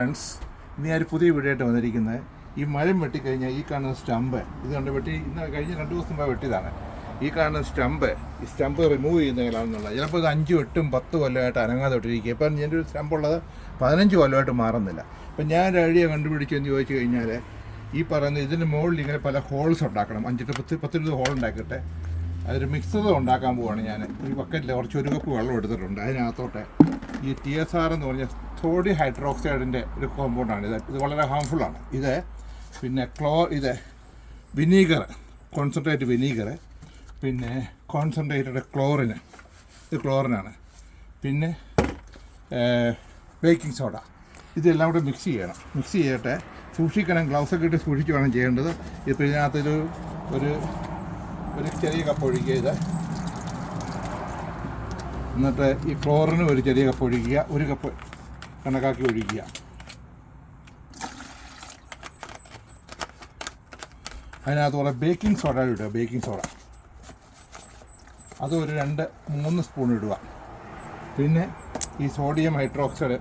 Friends, ഇനി ഞാൻ ഒരു പുതിയ വീഡിയോ ആയിട്ട് വന്നിരിക്കുന്നത്. ഈ മരം വെട്ടിക്കഴിഞ്ഞാൽ ഈ കാണുന്ന സ്റ്റമ്പ് ഇത് കണ്ട് ഇന്ന് കഴിഞ്ഞ 2 ദിവസം മുമ്പ് വെട്ടിയതാണ്. ഈ കാണുന്ന ഈ സ്റ്റമ്പ് റിമൂവ് ചെയ്യുന്നതിലാണെന്നുള്ളത്. ചിലപ്പോൾ ഇത് 5, 8, 10 കൊല്ലമായിട്ട് അനങ്ങാതെ വിട്ടിരിക്കുക. ഇപ്പം എൻ്റെ ഒരു സ്റ്റമ്പുള്ളത് 15 കൊല്ലമായിട്ട് മാറുന്നില്ല. ഇപ്പം ഞാൻ ഒരു ഐഡിയ കണ്ടുപിടിച്ചെന്ന് ചോദിച്ചു കഴിഞ്ഞാൽ, ഈ പറയുന്ന ഇതിൻ്റെ മുകളിൽ ഇങ്ങനെ പല ഹോൾസ് ഉണ്ടാക്കണം. 5-10 ഹോൾ ഉണ്ടാക്കിയിട്ട് അതൊരു മിക്സർ ഉണ്ടാക്കാൻ പോവുകയാണ് ഞാൻ. ഈ ബക്കറ്റിൽ കുറച്ച് 1 കപ്പ് വെള്ളം എടുത്തിട്ടുണ്ട്. അതിനകത്തോട്ട് ഈ TSR എന്ന് പറഞ്ഞ സോഡിയം ഹൈഡ്രോക്സൈഡിൻ്റെ ഒരു കോമ്പൗണ്ടാണ് ഇത് വളരെ ഹാംഫുള്ളാണ്. പിന്നെ വിനീഗർ, കോൺസെൻട്രേറ്റ് വിനീഗർ, പിന്നെ കോൺസെൻട്രേറ്റഡ് ക്ലോറിന്, ഇത് ക്ലോറിനാണ്. പിന്നെ ബേക്കിംഗ് സോഡ, ഇതെല്ലാം കൂടെ മിക്സ് ചെയ്യട്ടെ. സൂക്ഷിക്കണം, ഗ്ലൗസൊക്കെ ഇട്ട് സൂക്ഷിച്ച് വേണം ചെയ്യേണ്ടത്. ഇപ്പോൾ ഇതിനകത്തൊരു ഒരു ചെറിയ കപ്പ് ഒഴിക്കുക ഇത്. എന്നിട്ട് ഈ ക്ലോറിന് ഒരു ചെറിയ കപ്പ് ഒഴിക്കുക, 1 കപ്പ് കണക്കാക്കി ഒഴിക്കുക. അതിനകത്ത് കുറേ ബേക്കിംഗ് സോഡ ഇടുക. ബേക്കിംഗ് സോഡ അത് ഒരു 2-3 സ്പൂൺ ഇടുക. പിന്നെ ഈ സോഡിയം ഹൈഡ്രോക്സൈഡ്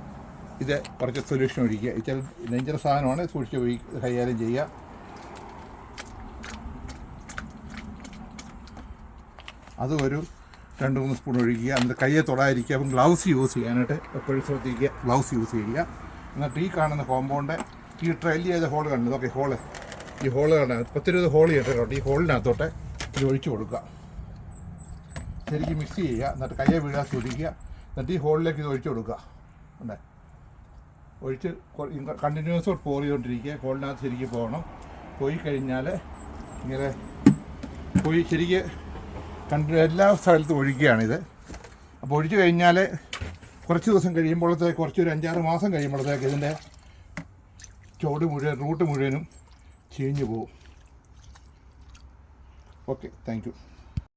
ഇത് കുറച്ച് സൊല്യൂഷൻ ഒഴിക്കുക. ഈ ചില ഡേഞ്ചറസ് സാധനമാണ്, സൂക്ഷിച്ച് കൈകാര്യം ചെയ്യുക. അത് ഒരു 2-3 സ്പൂൺ ഒഴിക്കുക. എന്നിട്ട് കയ്യെ തൊടാതിരിക്കുക. അപ്പം ഗ്ലൗസ് യൂസ് ചെയ്യാനായിട്ട് എപ്പോഴും ശ്രദ്ധിക്കുക, ഗ്ലൗസ് യൂസ് ചെയ്യുക. എന്നിട്ട് ഈ കാണുന്ന കോമ്പൗണ്ട്, ഈ ട്രൈൽ ചെയ്ത ഹോൾ കണ്ടത്, ഓക്കെ, ഈ ഹോള് കാണാൻ 10-20 ഹോൾ ചെയ്തിട്ടുണ്ട്. ഈ ഹോളിനകത്തോട്ട് ഇത് ഒഴിച്ച് കൊടുക്കുക. ശരിക്കും മിക്സ് ചെയ്യുക. എന്നിട്ട് കയ്യെ വീഴാൻ സൂക്ഷിക്കുക. എന്നിട്ട് ഈ ഹോളിലേക്ക് ഇത് ഒഴിച്ച് കൊടുക്കുക. ഉണ്ട്, ഒഴിച്ച് കണ്ടിന്യൂസ് പോർ ചെയ്തുകൊണ്ടിരിക്കുക. ഹോളിനകത്ത് ശരിക്കും പോകണം. പോയി കഴിഞ്ഞാൽ ഇങ്ങനെ ശരിക്ക് എല്ലാ സ്ഥലത്തും ഒഴിക്കുകയാണിത്. അപ്പോൾ ഒഴിച്ച് കഴിഞ്ഞാൽ കുറച്ച് ദിവസം കഴിയുമ്പോഴത്തേക്ക്, ഒരു 5-6 മാസം കഴിയുമ്പോഴത്തേക്ക് ഇതിൻ്റെ റൂട്ട് മുഴുവനും ചീഞ്ഞു പോകും. Okay, thank you.